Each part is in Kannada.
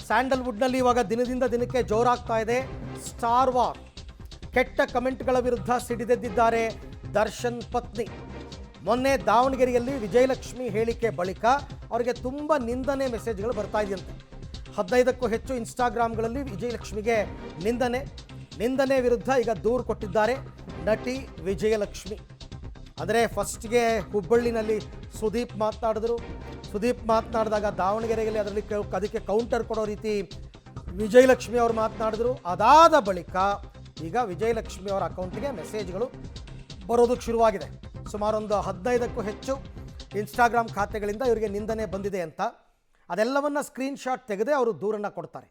ಸ್ಯಾಂಡಲ್ವುಡ್ನಲ್ಲಿ ಇವಾಗ ದಿನದಿಂದ ದಿನಕ್ಕೆ ಜೋರಾಗ್ತಾ ಇದೆ ಸ್ಟಾರ್ ವಾರ್. ಕೆಟ್ಟ ಕಮೆಂಟ್ಗಳ ವಿರುದ್ಧ ಸಿಡಿದೆದ್ದಿದ್ದಾರೆ ದರ್ಶನ್ ಪತ್ನಿ. ಮೊನ್ನೆ ದಾವಣಗೆರೆಯಲ್ಲಿ ವಿಜಯಲಕ್ಷ್ಮಿ ಹೇಳಿಕೆ ಬಳಿಕ ಅವರಿಗೆ ತುಂಬ ನಿಂದನೆ ಮೆಸೇಜ್ಗಳು ಬರ್ತಾ ಇದೆಯಂತೆ. 15ಕ್ಕೂ ಹೆಚ್ಚು ಇನ್ಸ್ಟಾಗ್ರಾಮ್ಗಳಲ್ಲಿ ವಿಜಯಲಕ್ಷ್ಮಿಗೆ ನಿಂದನೆ ವಿರುದ್ಧ ಈಗ ದೂರು ಕೊಟ್ಟಿದ್ದಾರೆ ನಟಿ ವಿಜಯಲಕ್ಷ್ಮಿ. ಅಂದರೆ ಫಸ್ಟ್ಗೆ ಹುಬ್ಬಳ್ಳಿನಲ್ಲಿ ಸುದೀಪ್ ಮಾತನಾಡಿದಾಗ ದಾವಣಗೆರೆಯಲ್ಲಿ ಅದಕ್ಕೆ ಕೌಂಟರ್ ಕೊಡೋ ರೀತಿ ವಿಜಯಲಕ್ಷ್ಮಿ ಅವರು ಮಾತನಾಡಿದ್ರು. ಅದಾದ ಬಳಿಕ ಈಗ ವಿಜಯಲಕ್ಷ್ಮಿ ಅವರ ಅಕೌಂಟಿಗೆ ಮೆಸೇಜ್ಗಳು ಬರೋದಕ್ಕೆ ಶುರುವಾಗಿದೆ. ಸುಮಾರೊಂದು 15ಕ್ಕೂ ಹೆಚ್ಚು ಇನ್ಸ್ಟಾಗ್ರಾಮ್ ಖಾತೆಗಳಿಂದ ಇವರಿಗೆ ನಿಂದನೆ ಬಂದಿದೆ ಅಂತ. ಅದೆಲ್ಲವನ್ನ ಸ್ಕ್ರೀನ್ಶಾಟ್ ತೆಗೆದೇ ಅವರು ದೂರನ್ನು ಕೊಡ್ತಾರೆ.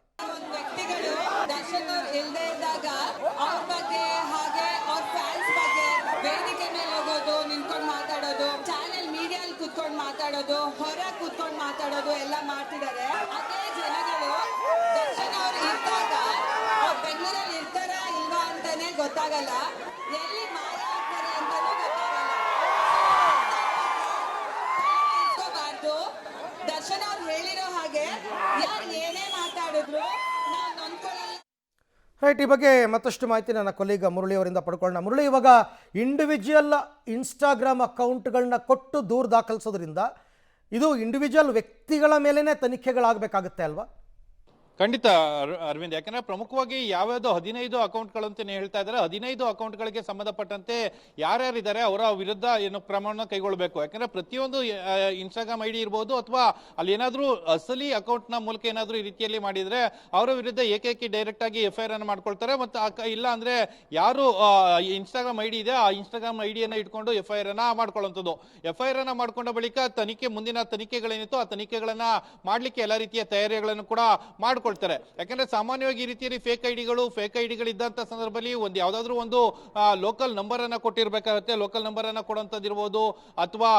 ಮಾತಾಡೋದು, ಹೊರ ಕೂತ್ಕೊಂಡು ಮಾತಾಡೋದು ಎಲ್ಲ ಮಾಡ್ತಿದ್ದಾರೆ. ಅದೇ ಜನಗಳು ದರ್ಶನ್ ಅವ್ರು ಇದ್ದಾಗ ಬೆಂಗಳೂರಲ್ಲಿ ಇರ್ತಾರ ಇಲ್ವಾ ಅಂತಾನೆ ಗೊತ್ತಾಗಲ್ಲ, ಎಲ್ಲಿ ಮಾಯ ಆಗ್ತಾರೆ ಅಂತಾನೂ ಗೊತ್ತಾಗಲ್ಲ. ದರ್ಶನ್ ಅವ್ರು ಹೇಳಿರೋ ಹಾಗೆ ಯಾರು ಏನೇ ಮಾತಾಡಿದ್ರು ನಾವು ನೊಂದ್ಕೊಳ್ಳಲ್ಲ. ರೈಟ್, ಈ ಬಗ್ಗೆ ಮತ್ತಷ್ಟು ಮಾಹಿತಿ ನನ್ನ ಕೊಲೀಗ ಮುರಳಿ ಅವರಿಂದ ಪಡ್ಕೊಳ್ಳೋಣ. ಮುರಳಿ, ಇವಾಗ ಇಂಡಿವಿಜುವಲ್ ಇನ್ಸ್ಟಾಗ್ರಾಮ್ ಅಕೌಂಟ್ಗಳನ್ನ ಕೊಟ್ಟು ದೂರು ದಾಖಲಿಸೋದ್ರಿಂದ ಇದು ಇಂಡಿವಿಜುವಲ್ ವ್ಯಕ್ತಿಗಳ ಮೇಲೇ ತನಿಖೆಗಳಾಗಬೇಕಾಗುತ್ತೆ ಅಲ್ವಾ? ಖಂಡಿತ ಅರವಿಂದ್, ಯಾಕಂದ್ರೆ ಪ್ರಮುಖವಾಗಿ ಯಾವ್ಯಾವ್ದು 15 ಅಕೌಂಟ್ಗಳು ಅಂತಾನೆ ಹೇಳ್ತಾ ಇದ್ದಾರೆ. 15 ಅಕೌಂಟ್ಗಳಿಗೆ ಸಂಬಂಧಪಟ್ಟಂತೆ ಯಾರ್ಯಾರಿದ್ದಾರೆ ಅವರ ವಿರುದ್ಧ ಏನು ಕ್ರಮವನ್ನು ಕೈಗೊಳ್ಳಬೇಕು. ಯಾಕಂದ್ರೆ ಪ್ರತಿಯೊಂದು ಇನ್ಸ್ಟಾಗ್ರಾಮ್ ಐಡಿ ಇರ್ಬೋದು ಅಥವಾ ಅಲ್ಲಿ ಏನಾದ್ರೂ ಅಸಲಿ ಅಕೌಂಟ್ ನ ಮೂಲಕ ಏನಾದ್ರೂ ಈ ರೀತಿಯಲ್ಲಿ ಮಾಡಿದ್ರೆ ಅವರ ವಿರುದ್ಧ ಏಕೈಕಿ ಡೈರೆಕ್ಟ್ ಆಗಿ FIR ಅನ್ನು ಮಾಡ್ಕೊಳ್ತಾರೆ. ಮತ್ತೆ ಇಲ್ಲ ಅಂದ್ರೆ ಯಾರು ಇನ್ಸ್ಟಾಗ್ರಾಮ್ ಐಡಿ ಇದೆ ಆ ಇನ್ಸ್ಟಾಗ್ರಾಮ್ ಐಡಿಯನ್ನ ಇಟ್ಕೊಂಡು FIR ಅನ್ನ ಮಾಡ್ಕೊಳ್ಳುವಂಥದ್ದು. FIR ಅನ್ನ ಮಾಡ್ಕೊಂಡ ಬಳಿಕ ಮುಂದಿನ ತನಿಖೆಗಳೇನಿತ್ತು ಆ ತನಿಖೆಗಳನ್ನ ಮಾಡ್ಲಿಕ್ಕೆ ಎಲ್ಲ ರೀತಿಯ ತಯಾರಿಗಳನ್ನು ಕೂಡ ಮಾಡ್ಕೊಳ್ತಾರೆ. ಯಾಕಂದ್ರೆ ಸಾಮಾನ್ಯವಾಗಿ ಈ ರೀತಿಯಲ್ಲಿ ಫೇಕ್ ಐಡಿಗಳು ಇದ್ದಂತ ಸಂದರ್ಭದಲ್ಲಿ ಯಾವ್ದಾದ್ರು ಒಂದು ಲೋಕಲ್ ನಂಬರ್ ಅನ್ನ ಕೊಟ್ಟಿರ್ಬೇಕಾಗುತ್ತೆ. ಲೋಕಲ್ ನಂಬರ್ ಅನ್ನ ಕೊಡುವಂತದಿರ್ಬೋದು ಅಥವಾ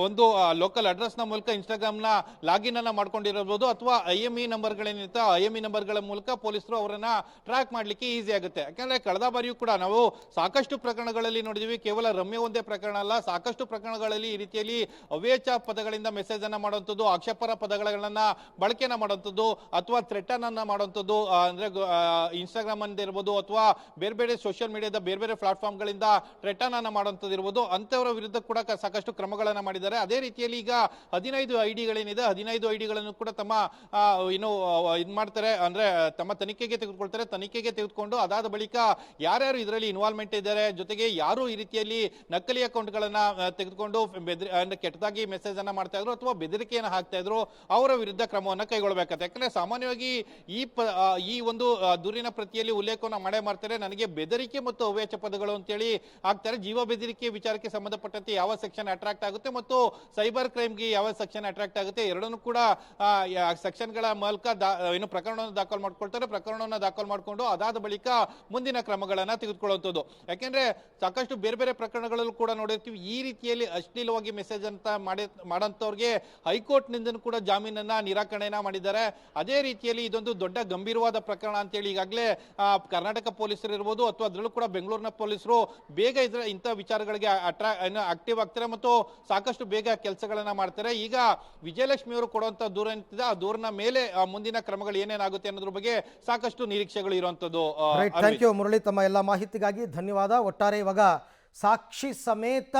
ಒಂದು ಲೋಕಲ್ ಅಡ್ರೆಸ್ ನ ಮೂಲಕ ಇನ್ಸ್ಟಾಗ್ರಾಮ್ ನ ಲಾಗಿನ್ ಅನ್ನ ಮಾಡ್ಕೊಂಡಿರಬಹುದು ಅಥವಾ IME ನಂಬರ್ಗಳೇನಿರುತ್ತೆ IME ನಂಬರ್ಗಳ ಮೂಲಕ ಪೊಲೀಸರು ಅವರನ್ನ ಟ್ರ್ಯಾಕ್ ಮಾಡ್ಲಿಕ್ಕೆ ಈಸಿ ಆಗುತ್ತೆ. ಯಾಕಂದ್ರೆ ಕಳೆದ ಬಾರಿಯೂ ಕೂಡ ನಾವು ಸಾಕಷ್ಟು ಪ್ರಕರಣಗಳಲ್ಲಿ ನೋಡಿದೀವಿ. ಕೇವಲ ರಮ್ಯ ಒಂದೇ ಪ್ರಕರಣ ಅಲ್ಲ, ಸಾಕಷ್ಟು ಪ್ರಕರಣಗಳಲ್ಲಿ ಈ ರೀತಿಯಲ್ಲಿ ಅವ್ಯಾಚ ಪದಗಳಿಂದ ಮೆಸೇಜ್ ಅನ್ನ ಮಾಡುವಂಥದ್ದು, ಆಕ್ಷೇಪರ ಪದಗಳನ್ನ ಬಳಕೆಯನ್ನ ಮಾಡುವಂಥದ್ದು ಅಥವಾ ಥ್ರೆಟ್ ಅನ್ನ ಮಾಡುವಂಥದ್ದು, ಅಂದ್ರೆ ಇನ್ಸ್ಟಾಗ್ರಾಮ್ ಅಂತ ಇರ್ಬೋದು ಅಥವಾ ಬೇರೆ ಸೋಷಿಯಲ್ ಮೀಡಿಯಾದ ಬೇರೆ ಪ್ಲಾಟ್ಫಾರ್ಮ್ ಗಳಿಂದ ಥ್ರೆಟ್ ಅನ್ನ ಮಾಡುವಂಥದ್ದು ಇರ್ಬೋದು, ಅಂತವರ ವಿರುದ್ಧ ಕೂಡ ಸಾಕಷ್ಟು ಕ್ರಮಗಳನ್ನ ಮಾಡಿದ್ದಾರೆ. ಅದೇ ರೀತಿಯಲ್ಲಿ ಈಗ 15 ಐಡಿಗಳೇನಿದೆ 15 ಐಡಿಗಳನ್ನು ಕೂಡ ತಮ್ಮ ಇದ್ ಮಾಡ್ತಾರೆ, ಅಂದ್ರೆ ತಮ್ಮ ತನಿಖೆಗೆ ತೆಗೆದುಕೊಂಡು ಅದಾದ ಬಳಿಕ ಯಾರ್ಯಾರು ಇದರಲ್ಲಿ ಇನ್ವಾಲ್ವ್ಮೆಂಟ್ ಇದ್ದಾರೆ, ಜೊತೆಗೆ ಯಾರು ಈ ರೀತಿಯಲ್ಲಿ ನಕಲಿ ಅಕೌಂಟ್ ಗಳನ್ನ ತೆಗೆದುಕೊಂಡು ಕೆಟ್ಟದಾಗಿ ಮೆಸೇಜ್ ಅನ್ನ ಮಾಡ್ತಾ ಇದ್ರು ಅಥವಾ ಬೆದರಿಕೆಯನ್ನು ಹಾಕ್ತಾ ಇದ್ರು ಅವರ ವಿರುದ್ಧ ಕ್ರಮವನ್ನ ಕೈಗೊಳ್ಳಬೇಕಾಗುತ್ತೆ. ಯಾಕಂದ್ರೆ ಸಾಮಾನ್ಯವಾಗಿ ಈ ಒಂದು ದೂರಿನ ಪ್ರತಿಯಲ್ಲಿ ಉಲ್ಲೇಖವನ್ನು ಮಾಡ್ತಾರೆ, ನನಗೆ ಬೆದರಿಕೆ ಮತ್ತು ಅವ್ಯಾಚ ಪದಗಳು ಅಂತೇಳಿ ಹಾಕ್ತಾರೆ. ಜೀವ ಬೆದರಿಕೆ ವಿಚಾರಕ್ಕೆ ಸಂಬಂಧಪಟ್ಟಂತೆ ಯಾವ ಸೆಕ್ಷನ್ ಅಟ್ರಾಕ್ಟ್ ಆಗುತ್ತೆ ಮತ್ತು ಸೈಬರ್ ಕ್ರೈಮ್ಗೆ ಯಾವ ಸೆಕ್ಷನ್ ಅಟ್ರಾಕ್ಟ್ ಆಗುತ್ತೆ, ಎರಡನ್ನೂ ಕೂಡ ಸೆಕ್ಷನ್ ಗಳ ಮೂಲಕ ಪ್ರಕರಣವನ್ನು ದಾಖಲು ಮಾಡ್ಕೊಳ್ತಾರೆ. ಪ್ರಕರಣವನ್ನು ದಾಖಲು ಮಾಡಿಕೊಂಡು ಅದಾದ ಬಳಿಕ ಮುಂದಿನ ಕ್ರಮಗಳನ್ನ ತೆಗೆದುಕೊಳ್ಳುವಂಥದ್ದು. ಯಾಕೆಂದ್ರೆ ಸಾಕಷ್ಟು ಬೇರೆ ಪ್ರಕರಣಗಳಲ್ಲೂ ಕೂಡ ನೋಡಿರ್ತೀವಿ ಈ ರೀತಿಯಲ್ಲಿ ಅಶ್ಲೀಲವಾಗಿ ಮೆಸೇಜ್ ಅಂತ ಮಾಡಂತವ್ರಿಗೆ ಹೈಕೋರ್ಟ್ ನಿಂದ ಕೂಡ ಜಾಮೀನನ್ನ ನಿರಾಕರಣೆಯನ್ನ ಮಾಡಿದ್ದಾರೆ. ಅದೇ ರೀತಿಯಲ್ಲಿ ಇದೊಂದು ದೊಡ್ಡ ಗಂಭೀರವಾದ ಪ್ರಕರಣ ಅಂತೇಳಿ ಈಗಾಗಲೇ ಕರ್ನಾಟಕ ಪೊಲೀಸರು ಇರ್ಬೋದು ಅಥವಾ ಅದರಲ್ಲೂ ಕೂಡ ಬೆಂಗಳೂರಿನ ಪೊಲೀಸರು ಬೇಗ ಇಂಥ ವಿಚಾರಗಳಿಗೆ ಆಕ್ಟಿವ್ ಆಗ್ತಾರೆ ಮತ್ತು ಸಾಕಷ್ಟು ಬೇಗ ಕೆಲಸಗಳನ್ನ ಮಾಡ್ತಾರೆ. ಈಗ ವಿಜಯಲಕ್ಷ್ಮಿ ಅವರು ಕೊಡುವಂತ ದೂರ ಏನಿದೆ ಆ ದೂರನ ಮೇಲೆ ಮುಂದಿನ ಕ್ರಮಗಳು ಏನೇನಾಗುತ್ತೆ ಅನ್ನೋದ್ರ ಬಗ್ಗೆ ಸಾಕಷ್ಟು ನಿರೀಕ್ಷೆಗಳು ಇರುವಂತದ್ದು. ಥ್ಯಾಂಕ್ ಯು ಮುರಳಿ, ತಮ್ಮ ಎಲ್ಲ ಮಾಹಿತಿಗಾಗಿ ಧನ್ಯವಾದ. ಒಟ್ಟಾರೆ ಇವಾಗ ಸಾಕ್ಷಿ ಸಮೇತ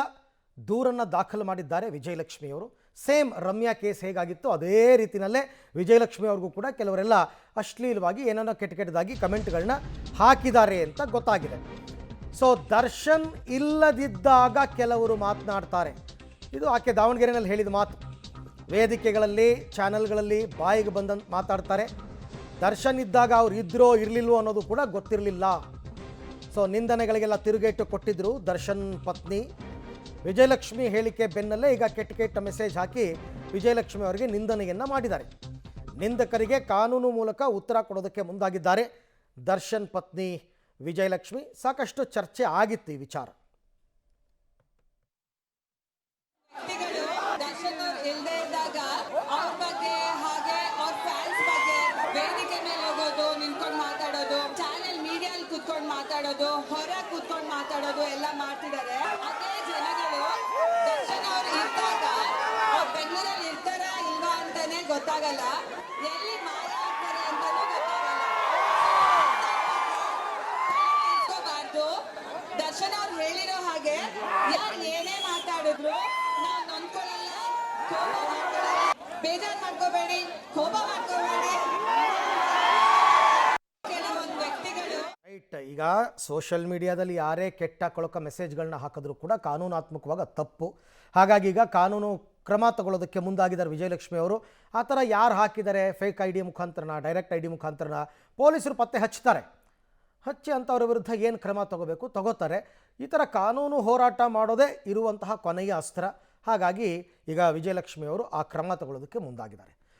ದೂರನ್ನ ದಾಖಲು ಮಾಡಿದ್ದಾರೆ ವಿಜಯಲಕ್ಷ್ಮಿ ಅವರು. ಸೇಮ್ ರಮ್ಯಾ ಕೇಸ್ ಹೇಗಾಗಿತ್ತು ಅದೇ ರೀತಿಯಲ್ಲೇ ವಿಜಯಲಕ್ಷ್ಮಿ ಅವ್ರಿಗೂ ಕೂಡ ಕೆಲವರೆಲ್ಲ ಅಶ್ಲೀಲವಾಗಿ ಏನೇನೋ ಕೆಟ್ಟದಾಗಿ ಕಮೆಂಟ್ಗಳನ್ನ ಹಾಕಿದ್ದಾರೆ ಅಂತ ಗೊತ್ತಾಗಿದೆ. ಸೊ ದರ್ಶನ್ ಇಲ್ಲದಿದ್ದಾಗ ಕೆಲವರು ಮಾತನಾಡ್ತಾರೆ. ಇದು ಆಕೆ ದಾವಣಗೆರೆಯಲ್ಲಿ ಹೇಳಿದ ಮಾತು. ವೇದಿಕೆಗಳಲ್ಲಿ ಚಾನೆಲ್ಗಳಲ್ಲಿ ಬಾಯಿಗೆ ಬಂದಂತ ಮಾತಾಡ್ತಾರೆ. ದರ್ಶನ್ ಇದ್ದಾಗ ಅವ್ರು ಇದ್ರೋ ಇರಲಿಲ್ವೋ ಅನ್ನೋದು ಕೂಡ ಗೊತ್ತಿರಲಿಲ್ಲ. ಸೊ ನಿಂದನೆಗಳಿಗೆಲ್ಲ ತಿರುಗೇಟು ಕೊಟ್ಟಿದ್ರು ದರ್ಶನ್ ಪತ್ನಿ. ವಿಜಯಲಕ್ಷ್ಮಿ ಹೇಳಿಕೆ ಬೆನ್ನಲ್ಲೇ ಈಗ ಕೆಟ್ಟ ಮೆಸೇಜ್ ಹಾಕಿ ವಿಜಯಲಕ್ಷ್ಮಿ ಅವರಿಗೆ ನಿಂದನೆಯನ್ನು ಮಾಡಿದ್ದಾರೆ. ನಿಂದಕರಿಗೆ ಕಾನೂನು ಮೂಲಕ ಉತ್ತರ ಕೊಡೋದಕ್ಕೆ ಮುಂದಾಗಿದ್ದಾರೆ ದರ್ಶನ್ ಪತ್ನಿ ವಿಜಯಲಕ್ಷ್ಮಿ. ಸಾಕಷ್ಟು ಚರ್ಚೆ ಆಗಿತ್ತು ಈ ವಿಚಾರ. ಮಾತಾಡೋದು, ಹೊರ ಕೂತ್ಕೊಂಡು ಮಾತಾಡೋದು ಎಲ್ಲ ಮಾಡ್ತಿದ್ದಾರೆ. ಅದೇ ಜನಗಳು ದರ್ಶನ್ ಅವ್ರು ಇದ್ದಾಗ ಬೆಂಗಳೂರಲ್ಲಿ ಇರ್ತಾರ ಇಲ್ವಾ ಅಂತಾನೆ ಗೊತ್ತಾಗಲ್ಲ, ಎಲ್ಲಿ ಬೇಜಾರ್ ಮಾಡ್ಕೋಬೇಡಿ, ಕೋಪ ಮಾಡ್ಕೋಬೇಡಿ. ಕೆಲವೊಂದು ವ್ಯಕ್ತಿಗಳು ರೈಟ್. ಈಗ ಸೋಷಿಯಲ್ ಮೀಡಿಯಾದಲ್ಲಿ ಯಾರೇ ಕೆಟ್ಟ ಕೊಳಕ ಮೆಸೇಜ್ಗಳನ್ನ ಹಾಕಿದ್ರು ಕೂಡ ಕಾನೂನಾತ್ಮಕವಾಗಿ ಅದು ತಪ್ಪು. ಹಾಗಾಗಿ ಈಗ ಕಾನೂನು ಕ್ರಮ ತಗೊಳ್ಳೋದಕ್ಕೆ ಮುಂದಾಗಿದ್ದಾರೆ ವಿಜಯಲಕ್ಷ್ಮಿ ಅವರು. ಆ ಥರ ಯಾರು ಹಾಕಿದ್ದಾರೆ ಫೇಕ್ ಐ ಡಿ ಮುಖಾಂತರನ, ಡೈರೆಕ್ಟ್ ಐ ಡಿ ಮುಖಾಂತರನ ಪೊಲೀಸರು ಪತ್ತೆ ಹಚ್ತಾರೆ. ಹಚ್ಚಿ ಅಂಥವ್ರ ವಿರುದ್ಧ ಏನು ಕ್ರಮ ತಗೋತಾರೆ. ಈ ಥರ ಕಾನೂನು ಹೋರಾಟ ಮಾಡೋದೇ ಇರುವಂತಹ ಕೊನೆಯ ಅಸ್ತ್ರ. ಹಾಗಾಗಿ ಈಗ ವಿಜಯಲಕ್ಷ್ಮಿ ಅವರು ಆ ಕ್ರಮ ತಗೊಳ್ಳೋದಕ್ಕೆ ಮುಂದಾಗಿದ್ದಾರೆ.